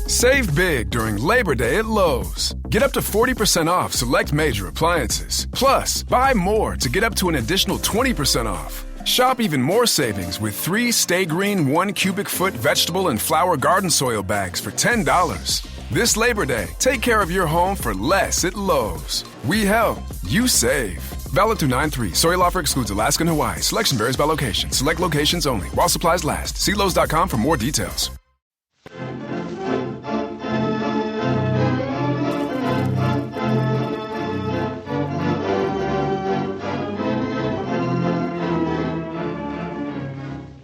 Save big during Labor Day at Lowe's. Get up to 40% off select major appliances. Plus, buy more to get up to an additional 20% off. Shop even more savings with 3 Stay Green 1 cubic foot vegetable and flower garden soil bags for $10. This Labor Day, take care of your home for less at Lowe's. We help, you save. Valid through 9/3. Soil offer excludes Alaska and Hawaii. Selection varies by location. Select locations only. While supplies last. See Lowe's.com for more details.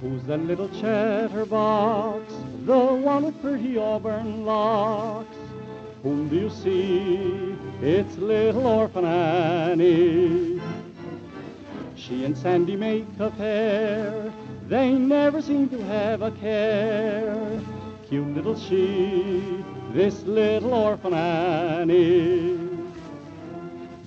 Who's that little chatterbox, the one with pretty auburn locks? Whom do you see? It's little Orphan Annie. She and Sandy make a pair, they never seem to have a care. Cute little she, this little Orphan Annie.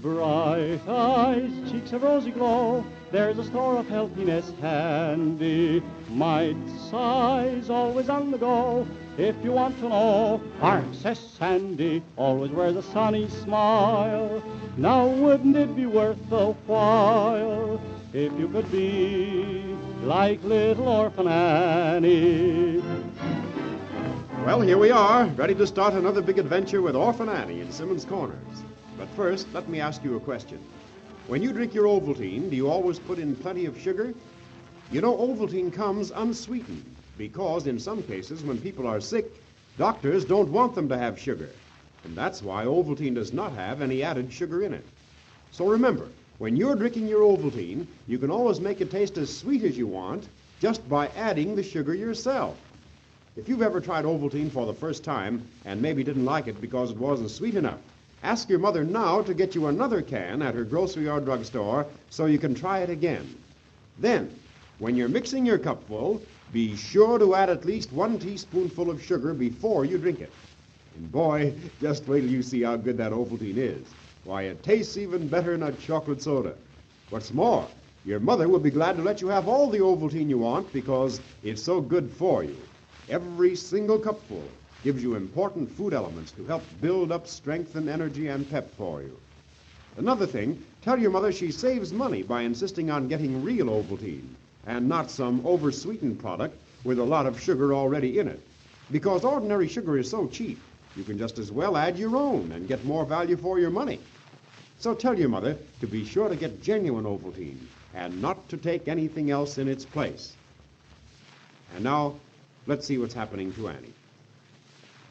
Bright eyes, cheeks of rosy glow, there's a store of healthiness handy. Mite size, always on the go. If you want to know, Princess Sandy always wears a sunny smile. Now wouldn't it be worth the while if you could be like little Orphan Annie? Well, here we are, ready to start another big adventure with Orphan Annie in Simmons Corners. But first, let me ask you a question. When you drink your Ovaltine, do you always put in plenty of sugar? You know, Ovaltine comes unsweetened because in some cases when people are sick, doctors don't want them to have sugar. And that's why Ovaltine does not have any added sugar in it. So remember, when you're drinking your Ovaltine, you can always make it taste as sweet as you want just by adding the sugar yourself. If you've ever tried Ovaltine for the first time and maybe didn't like it because it wasn't sweet enough, ask your mother now to get you another can at her grocery or drugstore so you can try it again. Then, when you're mixing your cupful, be sure to add at least 1 teaspoonful of sugar before you drink it. And boy, just wait till you see how good that Ovaltine is. Why, it tastes even better than a chocolate soda. What's more, your mother will be glad to let you have all the Ovaltine you want because it's so good for you. Every single cupful gives you important food elements to help build up strength and energy and pep for you. Another thing, tell your mother she saves money by insisting on getting real Ovaltine and not some oversweetened product with a lot of sugar already in it. Because ordinary sugar is so cheap, you can just as well add your own and get more value for your money. So tell your mother to be sure to get genuine Ovaltine and not to take anything else in its place. And now, let's see what's happening to Annie.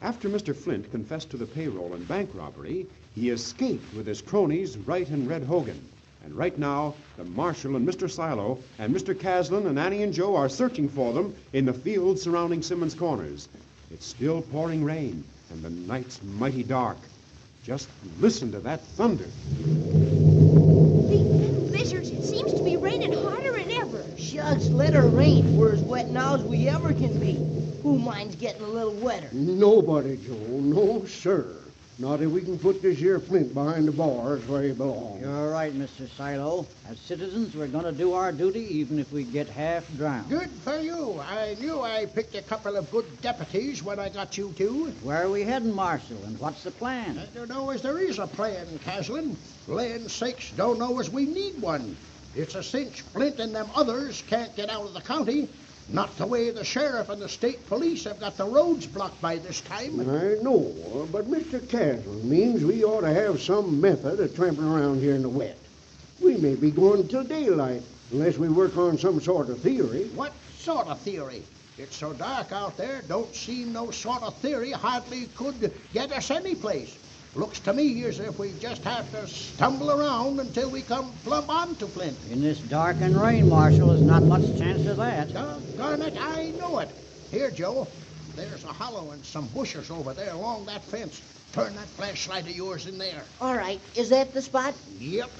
After Mr. Flint confessed to the payroll and bank robbery, he escaped with his cronies, Wright and Red Hogan. And right now, the marshal and Mr. Silo and Mr. Caslin and Annie and Joe are searching for them in the fields surrounding Simmons Corners. It's still pouring rain, and the night's mighty dark. Just listen to that thunder. Big blizzards, it seems to be raining harder than ever. Shucks, let her rain. We're as wet now as we ever can be. Who minds getting a little wetter? Nobody, Joe. No, sir. Not if we can put this here Flint behind the bars where he belongs. You're right, Mr. Silo. As citizens, we're going to do our duty even if we get half drowned. Good for you. I knew I picked a couple of good deputies when I got you two. Where are we heading, Marshal, and what's the plan? I don't know as there is a plan, Caslin. Land sakes, don't know as we need one. It's a cinch Flint and them others can't get out of the county. Not the way the sheriff and the state police have got the roads blocked by this time. I know, but Mr. Caslin means we ought to have some method of tramping around here in the wet. We may be going till daylight unless we work on some sort of theory. What sort of theory? It's so dark out there, don't seem no sort of theory hardly could get us any place. Looks to me as if we just have to stumble around until we come plumb onto Flint. In this dark and rain, Marshal, there's not much chance of that. Doggone it, I know it. Here, Joe, there's a hollow and some bushes over there along that fence. Turn that flashlight of yours in there. All right, is that the spot? Yep.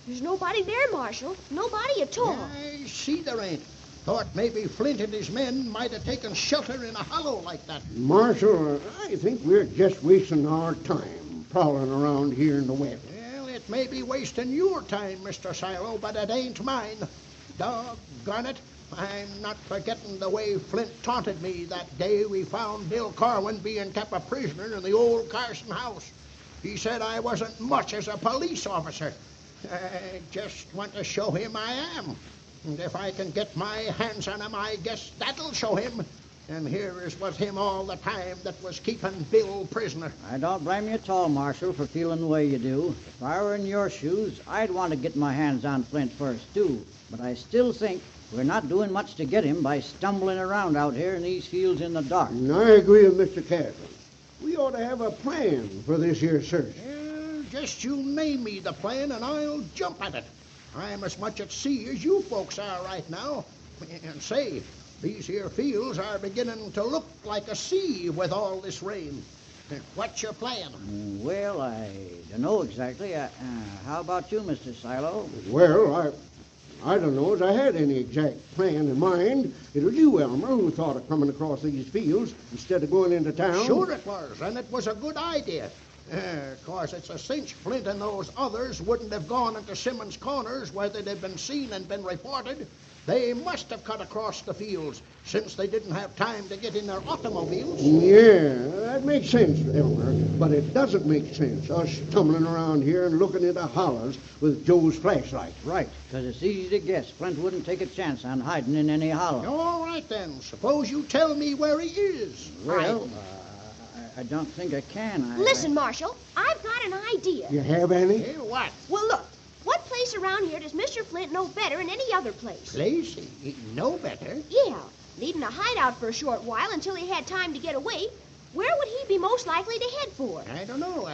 There's nobody there, Marshal. Nobody at all. I see there ain't. Thought maybe Flint and his men might have taken shelter in a hollow like that. Marshal, I think we're just wasting our time prowling around here in the wet. Well, it may be wasting your time, Mr. Silo, but it ain't mine. Doggone it. I'm not forgetting the way Flint taunted me that day we found Bill Corwin being kept a prisoner in the old Carson house. He said I wasn't much as a police officer. I just want to show him I am. And if I can get my hands on him, I guess that'll show him. And here is was him all the time that was keeping Bill prisoner. I don't blame you at all, Marshal, for feeling the way you do. If I were in your shoes, I'd want to get my hands on Flint first, too. But I still think we're not doing much to get him by stumbling around out here in these fields in the dark. And I agree with Mr. Catlin. We ought to have a plan for this here search. Well, just you name me the plan and I'll jump at it. I'm as much at sea as you folks are right now. And say, these here fields are beginning to look like a sea with all this rain. What's your plan? Well, I don't know exactly. How about you, Mr. Silo? Well, I don't know as I had any exact plan in mind. It was you, Elmer, who thought of coming across these fields instead of going into town. Sure it was, and it was a good idea. Of course, it's a cinch Flint and those others wouldn't have gone into Simmons' Corners where they'd have been seen and been reported. They must have cut across the fields since they didn't have time to get in their automobiles. Yeah, that makes sense, Elmer. But it doesn't make sense, us tumbling around here and looking into hollows with Joe's flashlight. Right, because it's easy to guess Flint wouldn't take a chance on hiding in any hollow. All right, then. Suppose you tell me where he is. Well, I don't think I can. Listen, Marshal, I've got an idea. You have any? Hey, what? Well, look, what place around here does Mr. Flint know better than any other place? Place? No better. Yeah, needing a hideout for a short while until he had time to get away. Where would he be most likely to head for? I don't know.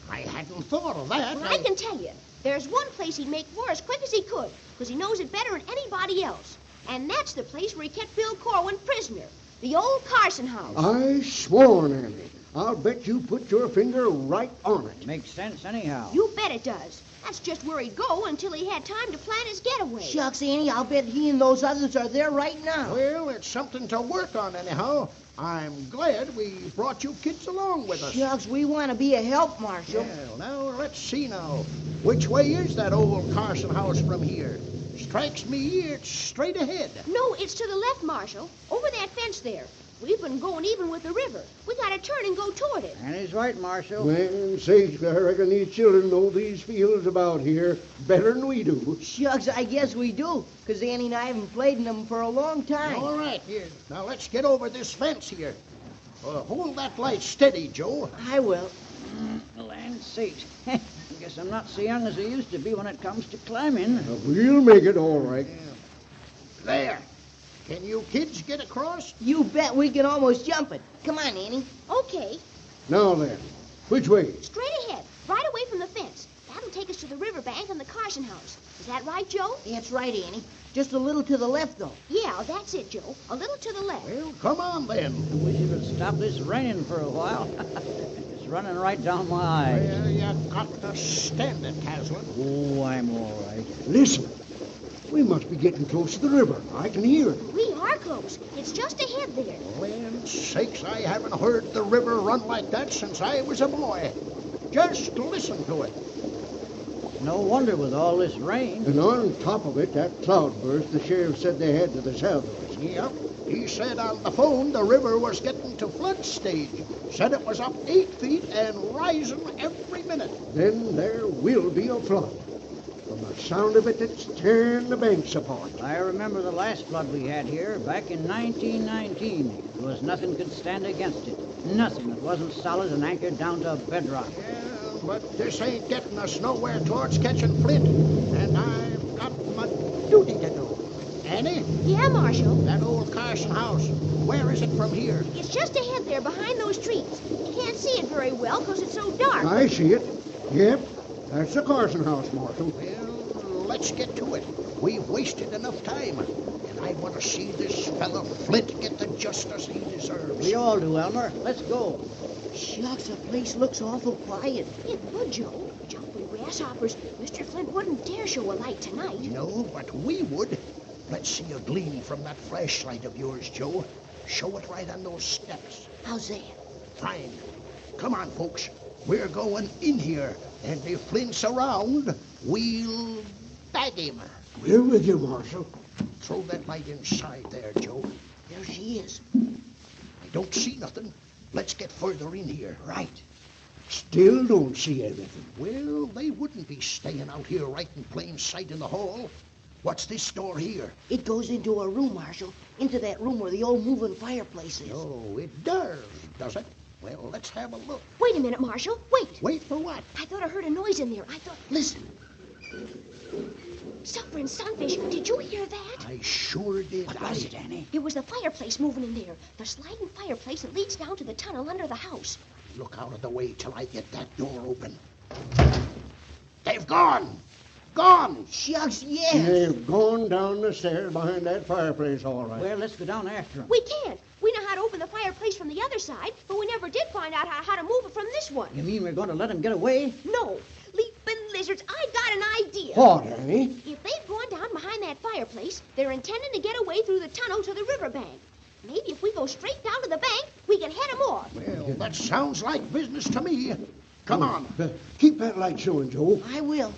I hadn't thought of that. Well, I can tell you. There's one place he'd make for as quick as he could, because he knows it better than anybody else. And that's the place where he kept Bill Corwin prisoner, the old Carson house. I sworn, Andy. I'll bet you put your finger right on it. Makes sense anyhow. You bet it does. That's just where he'd go until he had time to plan his getaway. Shucks, Annie, I'll bet he and those others are there right now. Well, it's something to work on anyhow. I'm glad we brought you kids along with us. Shucks, we want to be a help, Marshal. Well, now, let's see now. Which way is that old Carson house from here? Strikes me it's straight ahead. No, it's to the left, Marshal. Over that fence there. We've been going even with the river. We gotta turn and go toward it. And he's right, Marshal. Land sakes, I reckon these children know these fields about here better than we do. Shucks, I guess we do, because Annie and I haven't played in them for a long time. All right, here. Now, let's get over this fence here. Hold that light steady, Joe. I will. Land sakes. I guess I'm not so young as I used to be when it comes to climbing. We'll make it all right. There. Can you kids get across? You bet we can almost jump it. Come on, Annie. Okay, Now then, which way? straight ahead, right away from the fence. That'll take us to the riverbank and the Carson house. Is that right, Joe? That's right, Annie. Just a little to the left, though. Yeah, that's it, Joe. A little to the left. Well, come on then. I wish it would stop this raining for a while. It's running right down my eyes. Well, you got to stand it, Caslin. Oh, I'm all right. Listen. We must be getting close to the river. I can hear it. We are close. It's just ahead there. Land sakes, I haven't heard the river run like that since I was a boy. Just listen to it. No wonder with all this rain. And on top of it, that cloudburst the sheriff said they had to the south of us. Yep. He said on the phone the river was getting to flood stage. Said it was up 8 feet and rising every minute. Then there will be a flood. From the sound of it, it's tearing the banks apart. I remember the last flood we had here back in 1919. There was nothing could stand against it. Nothing that wasn't solid and anchored down to bedrock. Yeah, but this ain't getting us nowhere towards catching Flint. And I've got my duty to do. Annie, Yeah, Marshal. that old Carson house, where is it from here? It's just ahead there behind those trees. You can't see it very well because it's so dark. I see it. Yep, that's the Carson house, Marshal. Well, let's get to it. We've wasted enough time. And I want to see this fella Flint get the justice he deserves. We all do, Elmer. Let's go. Shucks, the place looks awful quiet. It would, Joe. Jumping grasshoppers. Mr. Flint wouldn't dare show a light tonight. No, but we would. Let's see a gleam from that flashlight of yours, Joe. Show it right on those steps. How's that? Fine. Come on, folks. We're going in here. And if Flint's around, we'll bag him. We're with you, Marshal. Throw that light inside there, Joe. There she is. I don't see nothing. Let's get further in here. Right. Still don't see anything. Well, they wouldn't be staying out here right in plain sight in the hall. What's this door here? It goes into a room, Marshal. Into that room where the old moving fireplace is. Oh, it does it? Well, let's have a look. Wait a minute, Marshal. Wait. Wait for what? I thought I heard a noise in there. Listen. Suffering sunfish, did you hear that? I sure did. What was it, Annie? It was the fireplace moving in there. The sliding fireplace that leads down to the tunnel under the house. Look out of the way till I get that door open. They've gone! Gone! Shucks, yes. They've gone down the stairs behind that fireplace, all right. Well, let's go down after them. We can't. We know how to open the fireplace from the other side, but we never did find out how to move it from this one. You mean we're going to let them get away? No. Leaping lizards, I got an idea. What, Annie? If they've gone down behind that fireplace, they're intending to get away through the tunnel to the riverbank. Maybe if we go straight down to the bank, we can head them off. Well, that sounds like business to me. Come on. Keep that light showing, Joe. I will.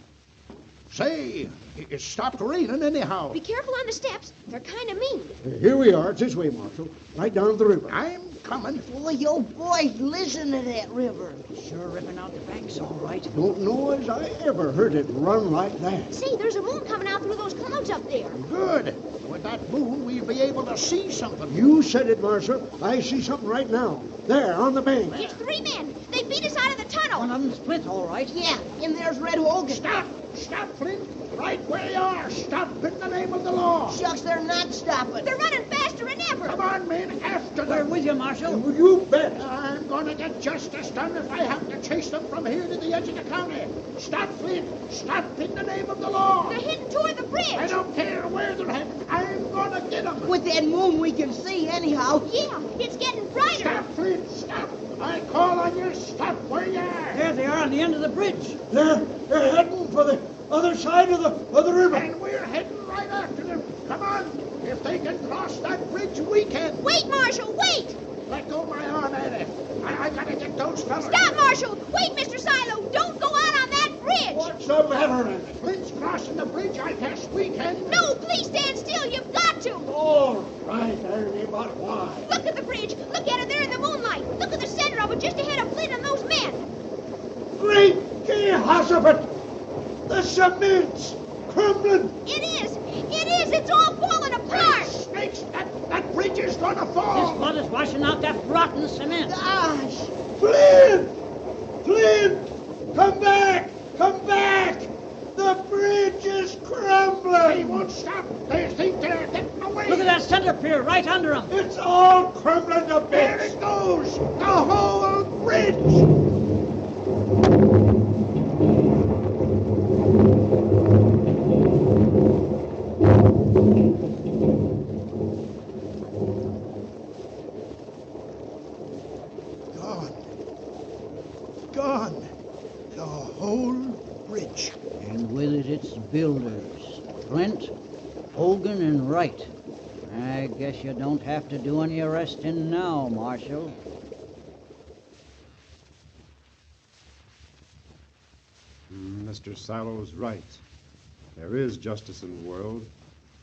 Say, it stopped raining anyhow. Be careful on the steps. They're kind of mean. Here we are. It's this way, Marshal. Right down to the river. I'm coming. Boy, oh boy, listen to that river. Sure ripping out the banks, all right. Don't know as I ever heard it run like that. See, there's a moon coming out through those clouds up there. Good. With that moon, we'll be able to see something. You said it, Marshal. I see something right now. There, on the bank. It's 3 men. They beat us out of the tunnel. One of them's Flint, all right. Yeah, and there's Red Hogan. Stop! Stop, Flint! Right where you are! Stop in the name of the law! Shucks, they're not stopping. They're running faster than ever. Come on, men, after We're them! with you, Marshal. Well, you bet. I'm going to get justice done if I have to chase them from here to the edge of the county. Stop, Flint! Stop in the name of the law! They're heading toward the bridge. I don't care where they're heading. I'm going to get them. With that moon we can see anyhow. Yeah, it's getting brighter. Stop, Flint! Stop! I call on you. Stop where you are. There they are on the end of the bridge. They're heading for the other side of the river. And we're heading right after them. Come on. If they can cross that bridge, we can. Wait, Marshal, wait. Let go my arm, Annie. I gotta get those fellas. Stop, Marshal. Wait, Mr. Silo. Don't go out on that bridge. What's the matter, Annie? Flint's crossing the bridge. I guess we can. No, please stand still. You've got to. All right, Ernie, but why? Look at the bridge. Look at it there in the moonlight. Look at the center of it just ahead of Flint and those men. Great Jehoshaphat! The cement's crumbling. It is. It is. It's all falling apart. Snakes, that bridge is gonna This fall. flood is washing out that rotten cement. Gosh. Flint! Flint! Come back! Come back! The bridge is They crumbling! won't stop. They think they're getting away. Look at that center pier right under them. It's all crumbling to There bits! it goes. The whole bridge. Gone. The whole bridge. And with it, its builders. Flint, Hogan, and Wright. I guess you don't have to do any arresting now, Marshal. Mr. Silo's right. There is justice in the world,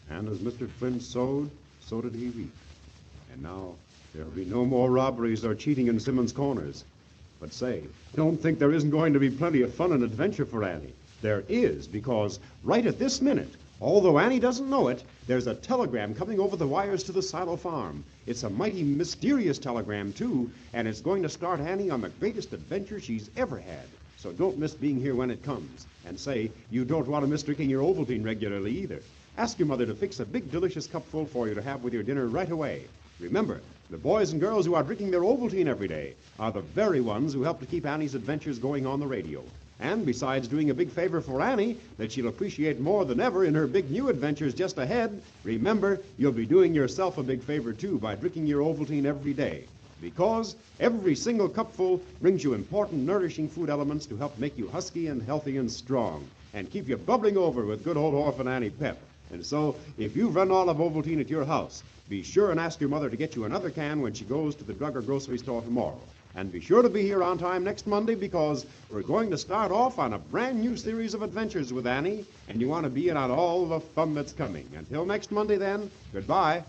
and as Mr. Flint sowed, so did he reap. And now there'll be no more robberies or cheating in Simmons Corners. But say, don't think there isn't going to be plenty of fun and adventure for Annie. There is, because right at this minute, although Annie doesn't know it, there's a telegram coming over the wires to the Silo farm. It's a mighty mysterious telegram, too, and it's going to start Annie on the greatest adventure she's ever had. So don't miss being here when it comes. And say, you don't want to miss drinking your Ovaltine regularly either. Ask your mother to fix a big, delicious cupful for you to have with your dinner right away. Remember, the boys and girls who are drinking their Ovaltine every day are the very ones who help to keep Annie's adventures going on the radio. And besides doing a big favor for Annie that she'll appreciate more than ever in her big new adventures just ahead, remember, you'll be doing yourself a big favor, too, by drinking your Ovaltine every day. Because every single cupful brings you important, nourishing food elements to help make you husky and healthy and strong and keep you bubbling over with good old Orphan Annie pep. And so, if you've run all of Ovaltine at your house, be sure and ask your mother to get you another can when she goes to the drug or grocery store tomorrow. And be sure to be here on time next Monday because we're going to start off on a brand new series of adventures with Annie, and you want to be in on all the fun that's coming. Until next Monday, then, goodbye.